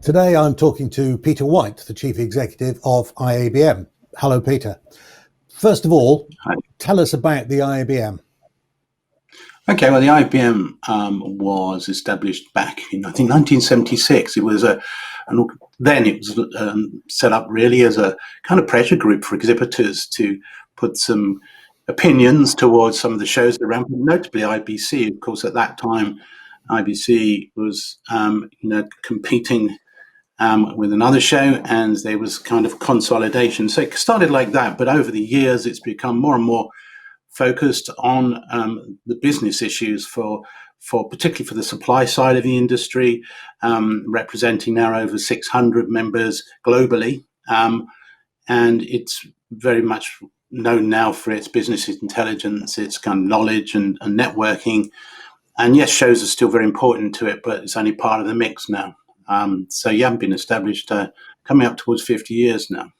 Today I'm talking to Peter White, the Chief Executive of IABM. Hello, Peter. First of all, Hi. tell us about the IABM. Okay, well, the IBM was established back in, I think, 1976. It was then it was set up really as a kind of pressure group for exhibitors to put some opinions towards some of the shows around, notably IBC. Of course, at that time, IBC was, competing with another show, and there was kind of consolidation. So it started like that, but over the years, it's become more and more focused on the business issues for particularly for the supply side of the industry, representing now over 600 members globally, and it's very much known now for its business intelligence, its kind of knowledge and networking. And yes, shows are still very important to it, but it's only part of the mix now. So you haven't been established coming up towards 50 years now.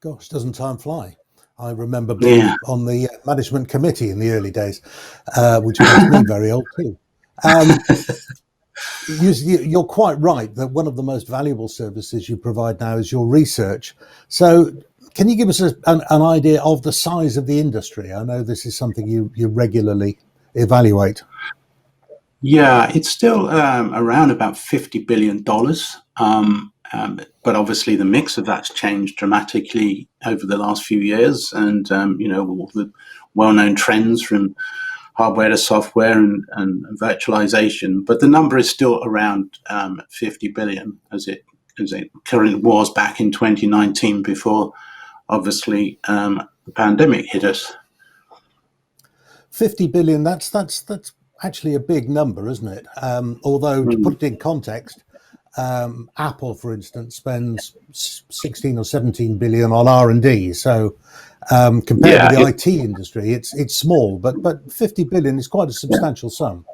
Gosh, doesn't time fly? I remember being on the management committee in the early days, which makes me very old too. You're quite right that one of the most valuable services you provide now is your research. So can you give us an idea of the size of the industry? I know this is something you regularly evaluate. Yeah, it's still around about $50 billion. But obviously the mix of that's changed dramatically over the last few years. And, all the well-known trends from hardware to software and virtualization. But the number is still around 50 billion as it currently was back in 2019 before, obviously, the pandemic hit us. 50 billion, that's actually a big number, isn't it? Although to put it in context, Apple, for instance, spends 16 or 17 billion on R&D. So compared to the IT industry, it's small, but 50 billion is quite a substantial sum.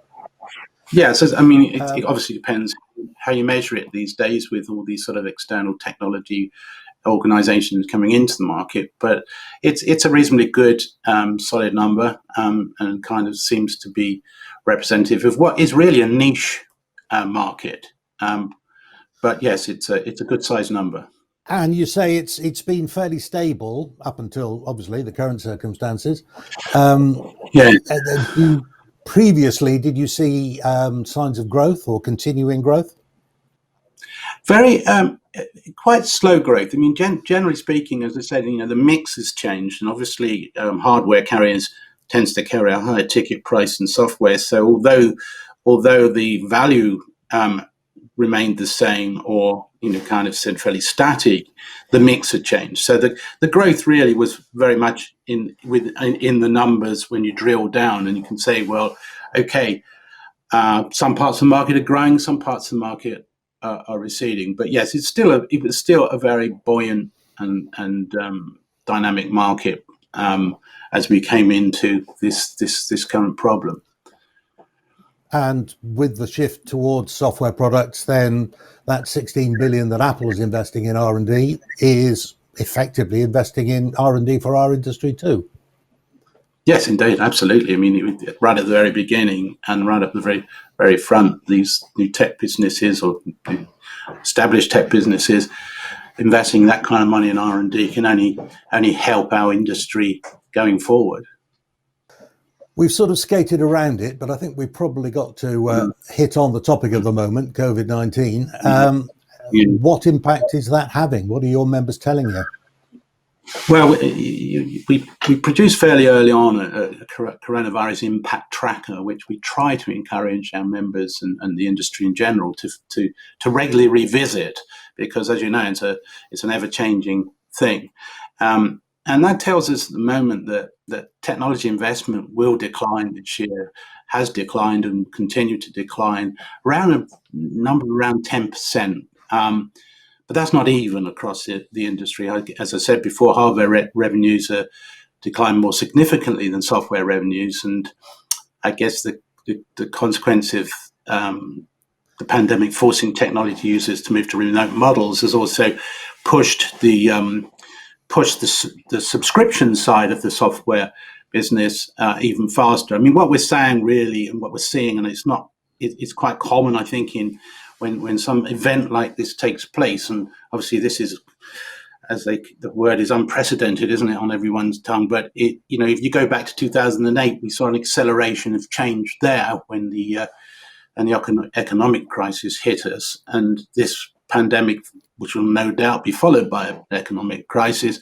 Yeah, so I mean, it obviously depends how you measure it these days with all these sort of external technology organizations coming into the market, but it's a reasonably good solid number, and kind of seems to be representative of what is really a niche market. But yes, it's a good size number. And you say it's been fairly stable up until obviously the current circumstances. Previously, did you see signs of growth or continuing growth? Very quite slow growth. I mean, generally speaking, as I said, the mix has changed, and obviously hardware carriers tends to carry a higher ticket price than software. So although the value remained the same, or kind of said fairly static, the mix had changed. So the growth really was very much in the numbers when you drill down, and you can say, well, okay, some parts of the market are growing, some parts of the market are receding. But yes, it was still a very buoyant and dynamic market as we came into this current problem. And with the shift towards software products, then that 16 billion that Apple is investing in R&D is effectively investing in R&D for our industry too. Yes, indeed, absolutely. I mean, right at the very beginning and right up the very, very front, these new tech businesses or established tech businesses investing that kind of money in R&D can only help our industry going forward. We've sort of skated around it, but I think we've probably got to hit on the topic of the moment, COVID-19. What impact is that having? What are your members telling you? Well, we produced fairly early on a coronavirus impact tracker, which we try to encourage our members and the industry in general to regularly revisit, because, as you know, it's an ever-changing thing. And that tells us at the moment that technology investment will decline this year, has declined and continue to decline around a number around 10%. But that's not even across the industry. As I said before, hardware revenues are declined more significantly than software revenues. And I guess the consequence of the pandemic forcing technology users to move to remote models has also pushed the subscription side of the software business even faster. I mean, what we're saying really, and what we're seeing, and it's quite common, I think, in when some event like this takes place, and obviously this is, the word is unprecedented, isn't it, on everyone's tongue? But if you go back to 2008, we saw an acceleration of change there when the economic crisis hit us, and this pandemic, which will no doubt be followed by an economic crisis,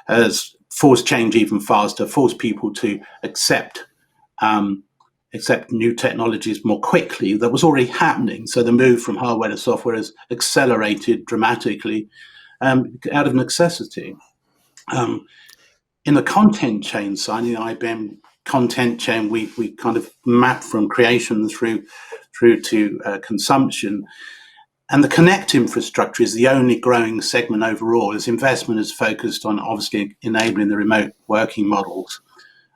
has forced change even faster, forced people to accept new technologies more quickly. That was already happening. So the move from hardware to software has accelerated dramatically out of necessity. In the content chain side, in the IBM content chain, we kind of map from creation through to consumption. And the Connect infrastructure is the only growing segment overall, as investment is focused on obviously enabling the remote working models.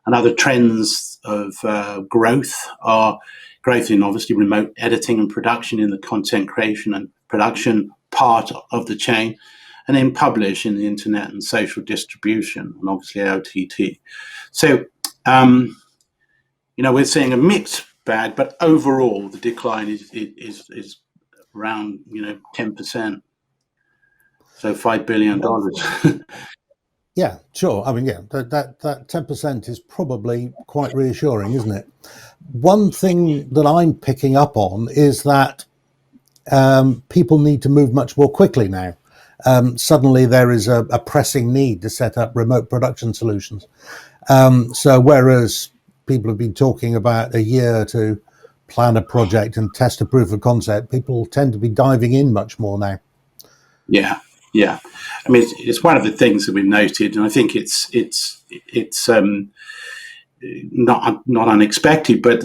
And other trends of growth are growth in obviously remote editing and production in the content creation and production part of the chain, and then publish in the internet and social distribution, and obviously OTT. So, we're seeing a mixed bag, but overall the decline is around 10%. So $5 billion. Yeah, sure. I mean, yeah, that 10% is probably quite reassuring, isn't it? One thing that I'm picking up on is that people need to move much more quickly now. Suddenly there is a pressing need to set up remote production solutions. So whereas people have been talking about a year to plan a project and test a proof of concept, people tend to be diving in much more now. Yeah. I mean, it's one of the things that we've noted, and I think it's not unexpected, but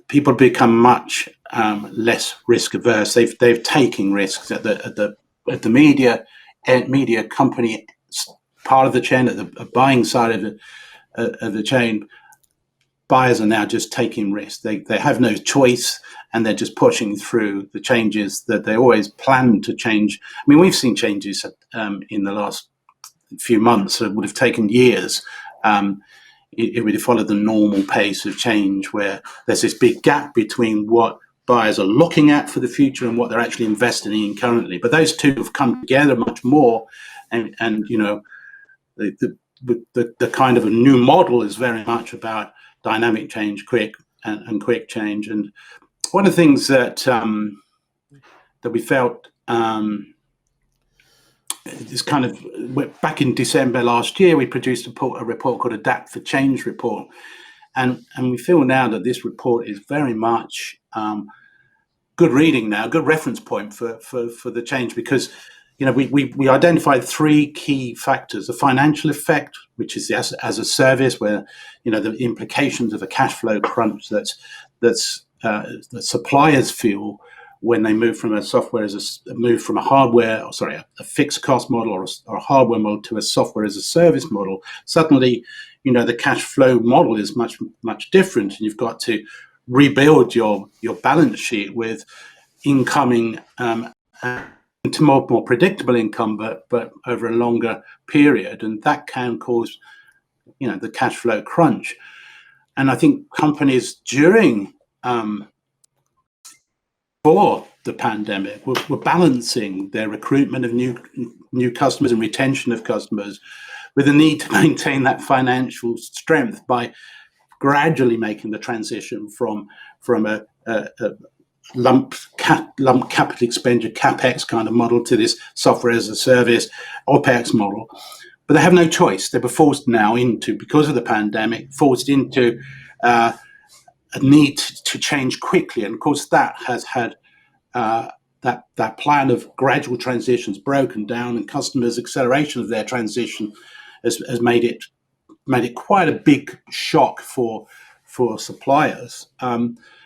people become much less risk averse. They've taken risks at the media company part of the chain, at the buying side of the chain. Buyers are now just taking risks. They have no choice, and they're just pushing through the changes that they always planned to change. I mean, we've seen changes in the last few months that would have taken years. It would have followed the normal pace of change, where there's this big gap between what buyers are looking at for the future and what they're actually investing in currently. But those two have come together much more, and the kind of a new model is very much about dynamic change, quick change. And one of the things that we felt is kind of, back in December last year, we produced a report called Adapt for Change report, and we feel now that this report is very much good reading now, good reference point for the change, because we identified three key factors: the financial effect, which is as a service, where the implications of a cash flow crunch that suppliers feel when they move from a fixed cost model or a hardware model to a software as a service model. Suddenly, the cash flow model is much different, and you've got to rebuild your balance sheet with incoming to more predictable income, but over a longer period, and that can cause the cash flow crunch. And I think companies during before the pandemic were balancing their recruitment of new customers and retention of customers with the need to maintain that financial strength by gradually making the transition from a lump capital expenditure, CapEx kind of model, to this software as a service, OpEx model. But they have no choice. They were forced now because of the pandemic, forced into a need to change quickly. And of course, that has had that plan of gradual transitions broken down, and customers' acceleration of their transition has made it quite a big shock for suppliers.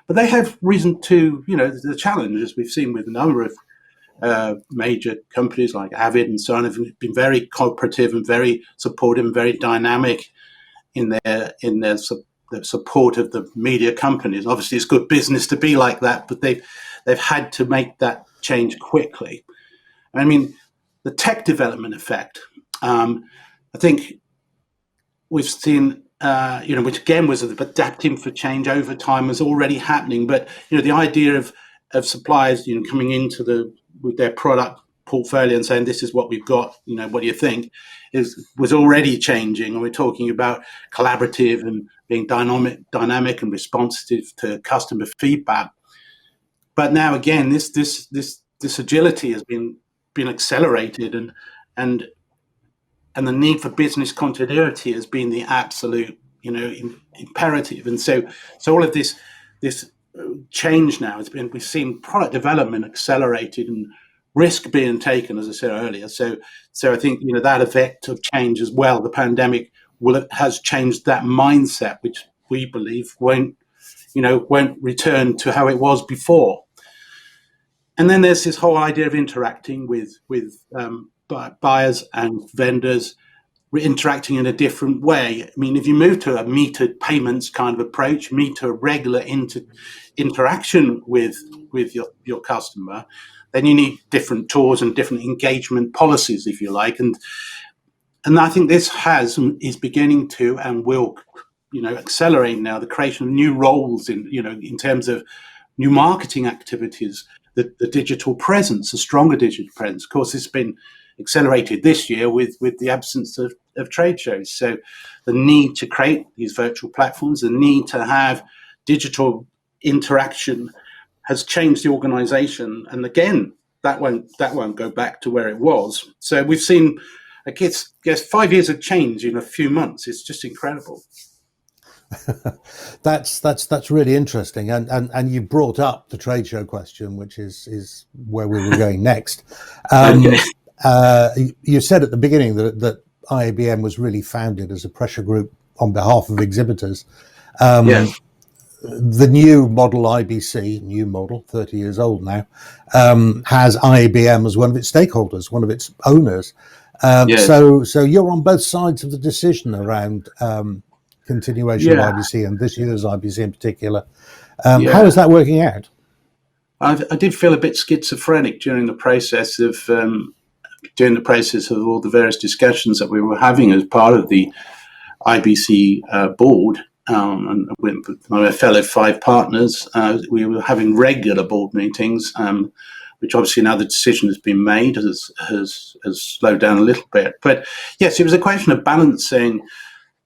But they have reason to, the challenge, as we've seen with a number of major companies like Avid and so on, have been very cooperative and very supportive and very dynamic in their support of the media companies. Obviously, it's good business to be like that, but they've had to make that change quickly. I mean, the tech development effect, I think we've seen, which again was adapting for change over time, was already happening. But the idea of of suppliers, coming into with their product portfolio and saying, this is what we've got, what do you think, was already changing. And we're talking about collaborative and being dynamic and responsive to customer feedback. But now again, this agility has been accelerated, and the need for business continuity has been the absolute imperative. And so all of this change now we've seen product development accelerated and risk being taken, as I said earlier. So I think that effect of change as well. The pandemic has changed that mindset, which we believe won't return to how it was before. And then there's this whole idea of interacting with buyers and vendors, interacting in a different way. I mean, if you move to a metered payments kind of approach, to a regular interaction with your customer, then you need different tools and different engagement policies, if you like. And I think this is beginning to and will, accelerate now the creation of new roles in terms of new marketing activities, the digital presence, a stronger digital presence. Of course, it's been accelerated this year with the absence of trade shows. So the need to create these virtual platforms, the need to have digital interaction has changed the organization. And again, that won't go back to where it was. So we've seen, I guess 5 years of change in a few months. It's just incredible. That's really interesting, and you brought up the trade show question, which is where we were going next. You said at the beginning that IABM was really founded as a pressure group on behalf of exhibitors. Yes. The new model IBC, 30 years old now, has IABM as one of its stakeholders, one of its owners. Yes. So you're on both sides of the decision around continuation of IBC and this year's IBC in particular. How is that working out? I did feel a bit schizophrenic during the process of all the various discussions that we were having as part of the IBC board. And with my fellow 5 partners, we were having regular board meetings, which obviously now the decision has been made, has slowed down a little bit. But yes, it was a question of balancing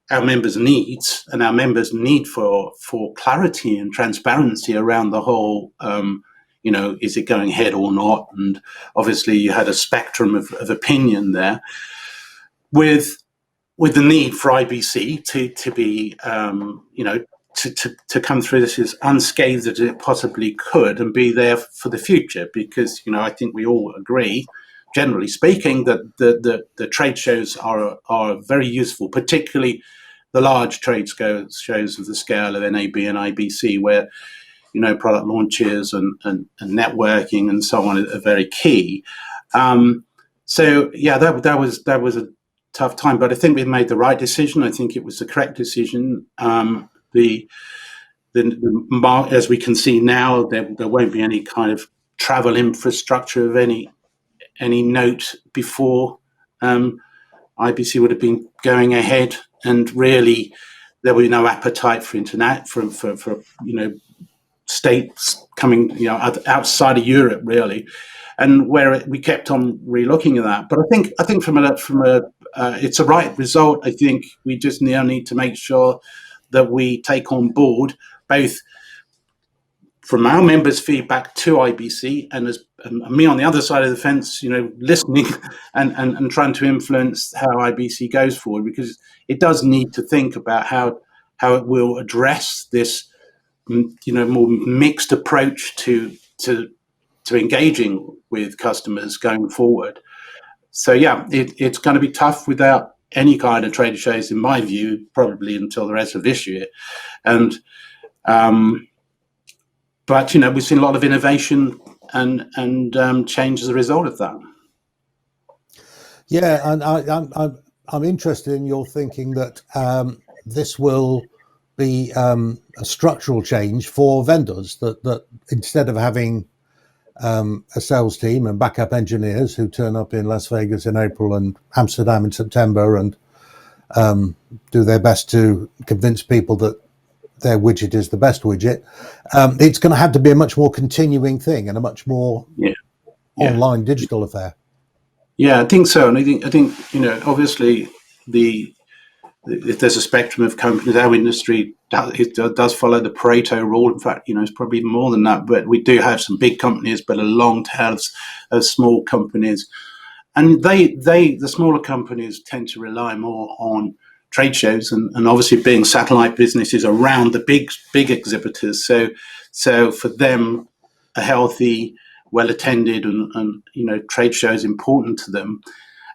our members' needs and our members' need for clarity and transparency around the whole, is it going ahead or not? And obviously you had a spectrum of opinion there with the need for IBC to be, to come through this as unscathed as it possibly could and be there for the future. Because, I think we all agree, generally speaking, that the trade shows are very useful, particularly the large trade shows of the scale of NAB and IBC, where product launches and networking and so on are very key. So yeah, that was a tough time, but I think we made the right decision. I think it was the correct decision. As we can see now, there won't be any kind of travel infrastructure of any note before. IBC would have been going ahead, and really there would be no appetite for internet for states coming outside of Europe, really, and where we kept on re-looking at that. But I think from a it's a right result. I think we just now need to make sure that we take on board both from our members' feedback to IBC and me on the other side of the fence, listening and trying to influence how IBC goes forward, because it does need to think about how it will address this, more mixed approach to engaging with customers going forward. So yeah, it's going to be tough without any kind of trade shows, in my view, probably until the rest of this year. And but we've seen a lot of innovation and change as a result of that. Yeah, and I'm interested in your thinking that this will be a structural change for vendors, that instead of having a sales team and backup engineers who turn up in Las Vegas in April and Amsterdam in September and do their best to convince people that their widget is the best widget. It's going to have to be a much more continuing thing and a much more online digital affair. Yeah, I think so. And I think obviously if there's a spectrum of companies, our industry does follow the Pareto rule. In fact, it's probably more than that. But we do have some big companies, but a long tail of small companies, and the smaller companies tend to rely more on trade shows, and obviously being satellite businesses around the big exhibitors. So for them, a healthy, well attended, and trade show is important to them,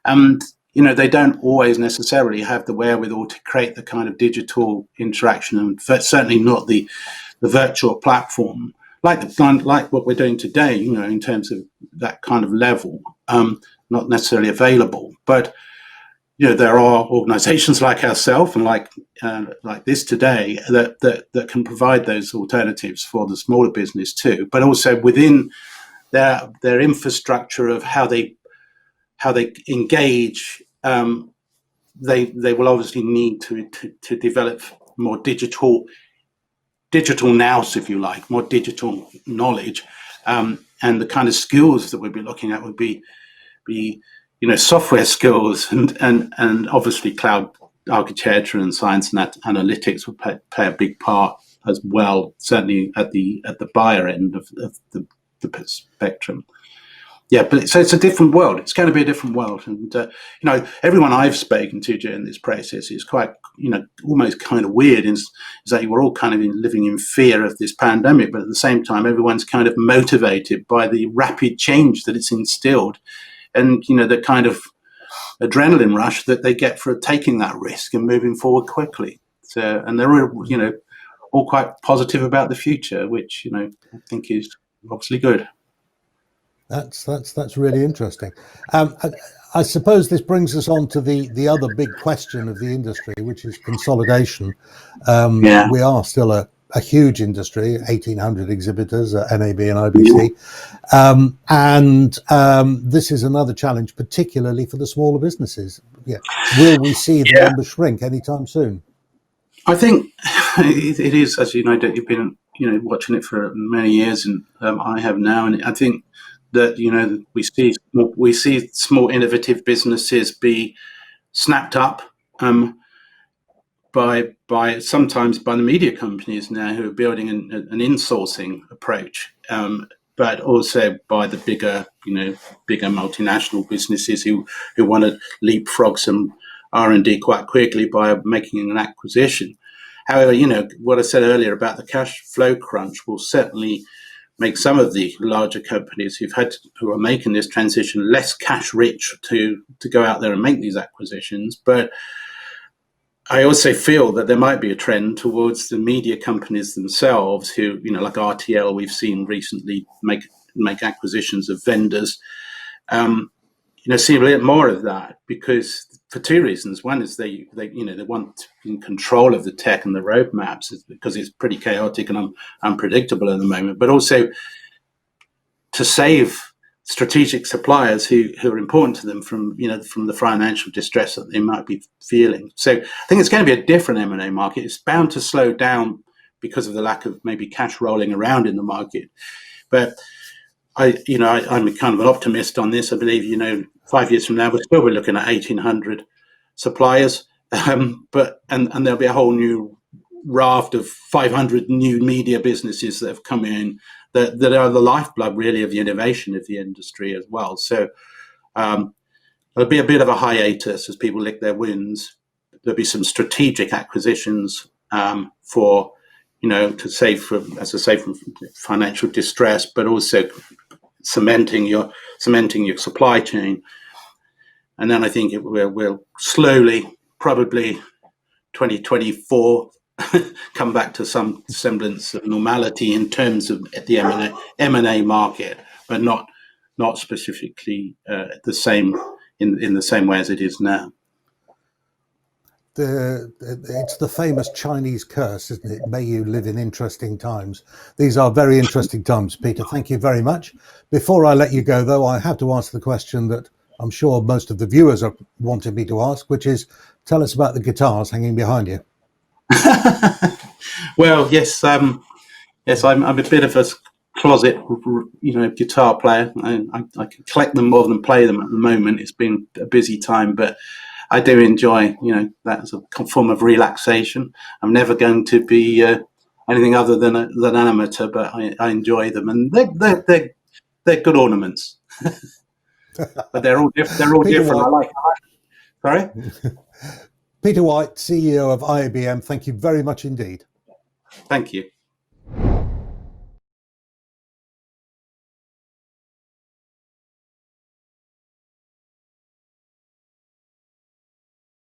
and they don't always necessarily have the wherewithal to create the kind of digital interaction, and certainly not the virtual platform like what we're doing today. In terms of that kind of level, not necessarily available. But there are organisations like ourselves and like this today that can provide those alternatives for the smaller business too, but also within their infrastructure of how they engage. They will obviously need to develop more digital nous, if you like, more digital knowledge, and the kind of skills that we'd be looking at would be software skills and obviously cloud architecture and science and analytics would play a big part as well, certainly at the buyer end of the spectrum. Yeah, but so it's a different world. It's going to be a different world, and everyone I've spoken to during this process is quite, almost kind of weird. Is that we're all kind of living in fear of this pandemic, but at the same time, everyone's kind of motivated by the rapid change that it's instilled, and the kind of adrenaline rush that they get for taking that risk and moving forward quickly. So, and they're all quite positive about the future, which I think is obviously good. That's really interesting. I suppose this brings us on to the other big question of the industry, which is consolidation. We are still a huge industry, 1,800 exhibitors at NAB and IBC, and this is another challenge, particularly for the smaller businesses. Yeah, will we see the numbers shrink anytime soon? I think it is, as you know, that you've been watching it for many years, and I have now, and I think that we see small innovative businesses be snapped up by sometimes by the media companies now who are building an insourcing approach, but also by the bigger multinational businesses who want to leapfrog some R&D quite quickly by making an acquisition. However, what I said earlier about the cash flow crunch will certainly make some of the larger companies who are making this transition less cash rich to go out there and make these acquisitions. But I also feel that there might be a trend towards the media companies themselves who, like RTL, we've seen recently make acquisitions of vendors. See a bit more of that, because for two reasons. One is they want in control of the tech and the roadmaps, because it's pretty chaotic and unpredictable at the moment, but also to save strategic suppliers who are important to them from the financial distress that they might be feeling. So I think it's going to be a different M&A market. It's bound to slow down because of the lack of maybe cash rolling around in the market. But I'm kind of an optimist on this. I believe 5 years from now we'll still be looking at 1,800 suppliers, but there'll be a whole new raft of 500 new media businesses that have come in that are the lifeblood really of the innovation of the industry as well. So there'll be a bit of a hiatus as people lick their wounds. There'll be some strategic acquisitions for to save from financial distress, but also cementing your supply chain. And then I think we'll slowly, probably 2024, come back to some semblance of normality in terms of the M&A market, but not specifically the same in the same way as it is now. It's the famous Chinese curse, isn't it? May you live in interesting times. These are very interesting times, Peter. Thank you very much. Before I let you go, though, I have to ask the question that I'm sure most of the viewers are wanting me to ask, which is, tell us about the guitars hanging behind you. Well, yes, yes, I'm a bit of a closet, guitar player. I can collect them more than play them at the moment. It's been a busy time, but I do enjoy, that as a form of relaxation. I'm never going to be anything other than an amateur, but I enjoy them, and they're good ornaments. But they're all Peter different. White. Sorry. Peter White, CEO of IABM. Thank you very much indeed. Thank you.